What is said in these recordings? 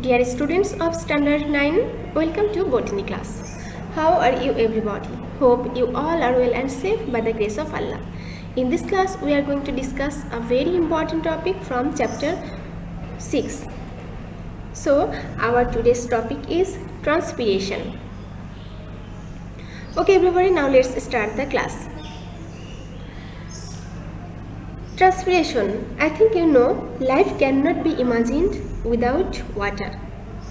Dear students of Standard 9, welcome to Botany class. How are you everybody? Hope you all are well and safe by the grace of Allah. In this class, we are going to discuss a very important topic from chapter 6. So, our today's topic is transpiration. Okay everybody, now let's start the class. Transpiration. I think you know, life cannot be imagined without water.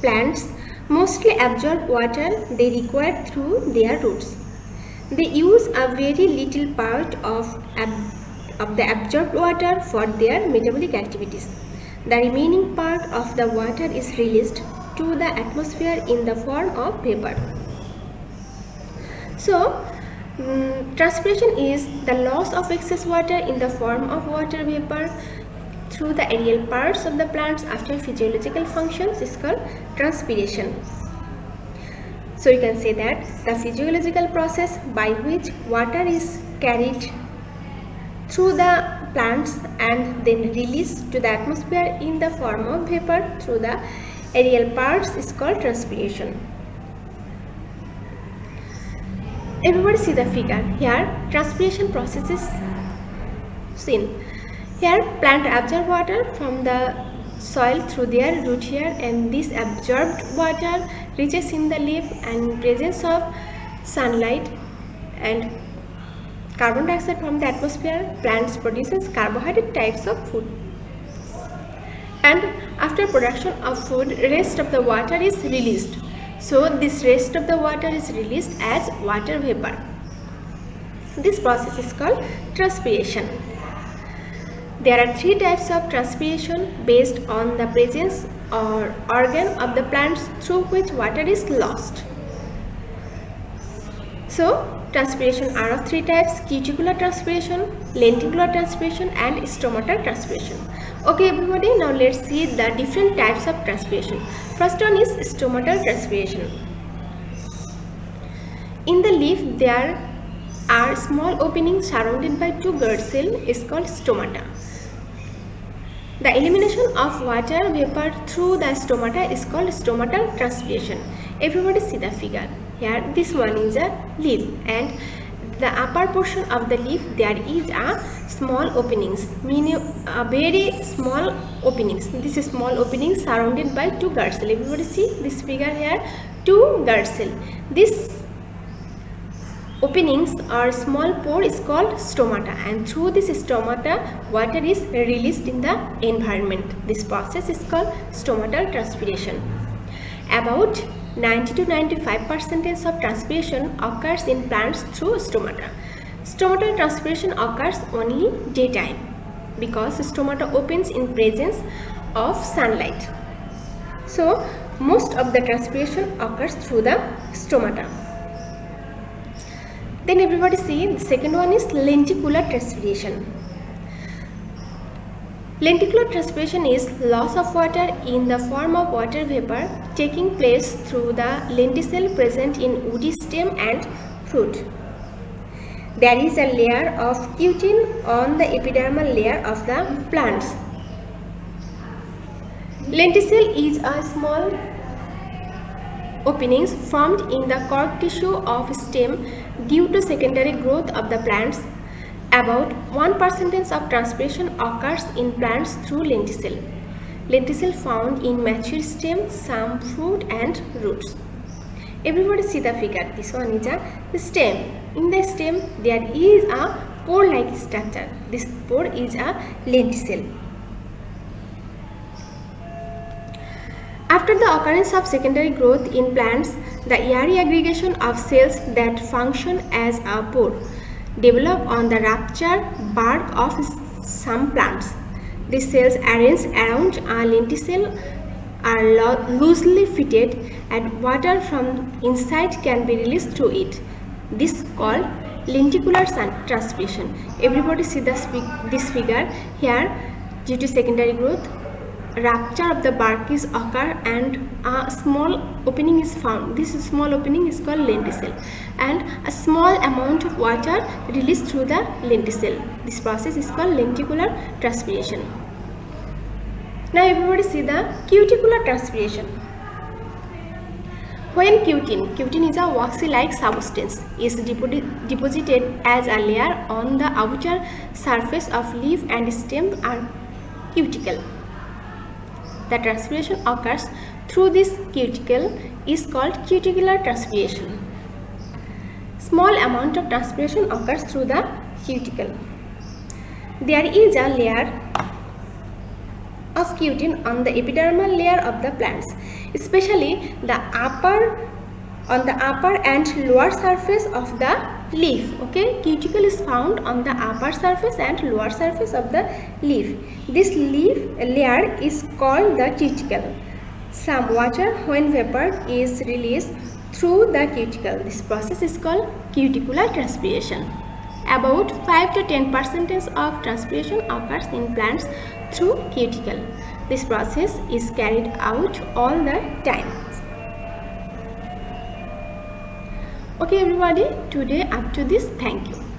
Plants mostly absorb water they require through their roots. They use a very little part of the absorbed water for their metabolic activities. The remaining part of the water is released to the atmosphere in the form of vapor. So, transpiration is the loss of excess water in the form of water vapor through the aerial parts of the plants after physiological functions is called transpiration. So you can say that the physiological process by which water is carried through the plants and then released to the atmosphere in the form of vapor through the aerial parts is called transpiration. Everybody see the figure. Here transpiration process is seen. Here plant absorb water from the soil through their root hair, and this absorbed water reaches in the leaf, and in presence of sunlight and carbon dioxide from the atmosphere, plants produces carbohydrate types of food. And after production of food, rest of the water is released. So this rest of the water is released as water vapor. This process is called transpiration. There are three types of transpiration based on the presence or organ of the plants through which water is lost. So transpiration are of three types: cuticular transpiration, lenticular transpiration and stomatal transpiration. Okay everybody, now let's see the different types of transpiration. First one is stomatal transpiration. In the leaf there are small openings surrounded by two guard cells is called stomata. The elimination of water vapor through the stomata is called stomatal transpiration. Everybody see the figure. Here this one is a leaf, and the upper portion of the leaf there is a small openings, meaning a very small openings. This is small openings surrounded by two guard cells. Everybody see this figure here, two guard cells. This openings or small pore is called stomata, and through this stomata water is released in the environment. This process is called stomatal transpiration. About 90 to 95% of transpiration occurs in plants through stomata. Stomatal transpiration occurs only daytime because stomata opens in presence of sunlight. So most of the transpiration occurs through the stomata. Then everybody see the second one is lenticular transpiration. Lenticular transpiration is loss of water in the form of water vapor taking place through the lenticel present in woody stem and fruit. There is a layer of cutin on the epidermal layer of the plants. Lenticel is a small openings formed in the cork tissue of stem due to secondary growth of the plants. About 1% of transpiration occurs in plants through lenticel. Lenticel found in mature stem, some fruit and roots. Everybody see the figure. This one is the stem. In the stem there is a pore-like structure. This pore is a lenticel. After the occurrence of secondary growth in plants, the airy aggregation of cells that function as a pore develop on the ruptured bark of some plants. These cells arranged around a lenticel are loosely fitted, and water from inside can be released through it. This is called lenticular transpiration. Everybody see this figure here. Due to secondary growth, rupture of the bark is occur and a small opening is found. This small opening is called lenticel, and a small amount of water released through the lenticel. This process is called lenticular transpiration. Now everybody see the cuticular transpiration. When cutin is a waxy-like substance, is deposited as a layer on the outer surface of leaf and stem or cuticle. The transpiration occurs through this cuticle is called cuticular transpiration. Small amount of transpiration occurs through the cuticle. There is a layer of cutin on the epidermal layer of the plants, especially on the upper and lower surface of the leaf. Okay, cuticle is found on the upper surface and lower surface of the leaf. This leaf layer is called the cuticle. Some water, when vapor, is released through the cuticle. This process is called cuticular transpiration. About 5 to 10% of transpiration occurs in plants through cuticle. This process is carried out all the time. Okay everybody, today up to this. Thank you.